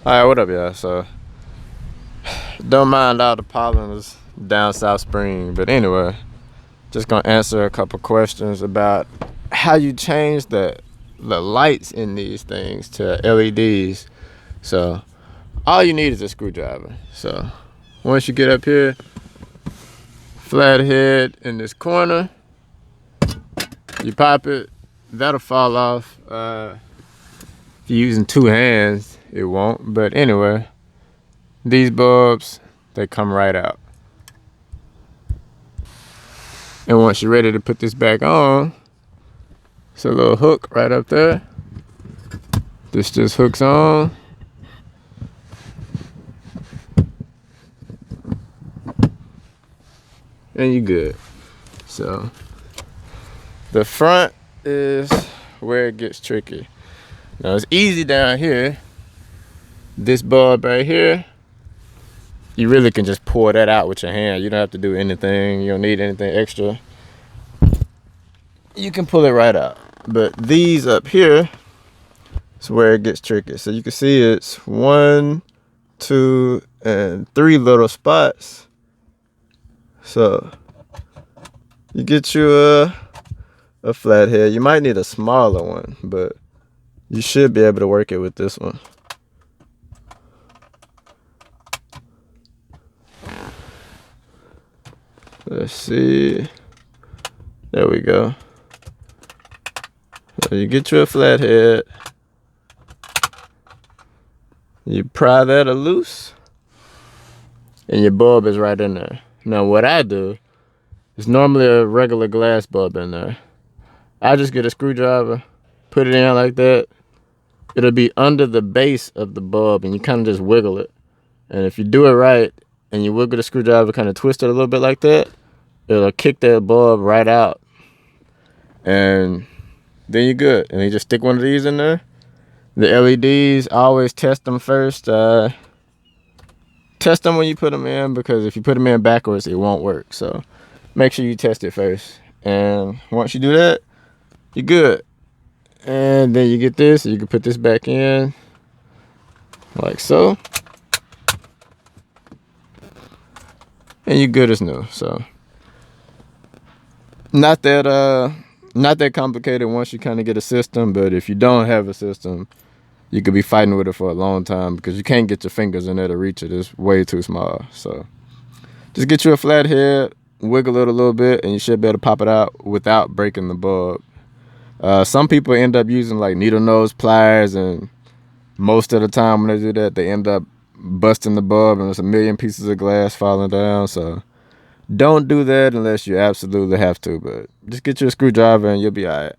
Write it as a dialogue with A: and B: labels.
A: Alright, what up, y'all? So, don't mind all the pollen's down South Spring, but anyway, just gonna answer a couple questions about how you change the lights in these things to LEDs. So, all you need is a screwdriver. So, once you get up here, flathead in this corner, you pop it, that'll fall off. If you're using two hands, it won't. But anyway, these bulbs, they come right out. And once you're ready to put this back on, it's a little hook right up there. This just hooks on. And you're good. So the front is where it gets tricky. Now it's easy down here. This bulb right here, you really can just pour that out with your hand. You don't have to do anything. You don't need anything extra. You can pull it right out. But these up here is where it gets tricky. So you can see it's 1, 2, and 3 little spots. So you get you a flathead. You might need a smaller one, but you should be able to work it with this one. Let's see. There we go. So you get you a flathead. You pry that loose, and your bulb is right in there. Now what I do is normally a regular glass bulb in there. I just get a screwdriver, put it in like that. It'll be under the base of the bulb, and you kind of just wiggle it. And if you do it right, and you wiggle the screwdriver, kind of twist it a little bit like that, it'll kick that bulb right out. And then you're good. And you just stick one of these in there. The LEDs, I always test them first. Test them when you put them in, because if you put them in backwards, it won't work. So make sure you test it first. And once you do that, you're good. And then you get this, you can put this back in like so. And you're good as new. So not that complicated once you kind of get a system, but if you don't have a system, you could be fighting with it for a long time because you can't get your fingers in there to reach it. It's way too small. So just get you a flathead, wiggle it a little bit, and you should be able to pop it out without breaking the bulb. Some people end up using like needle nose pliers, and most of the time when they do that, they end up busting the bulb and there's a million pieces of glass falling down. So don't do that unless you absolutely have to, but just get you a screwdriver and you'll be all right.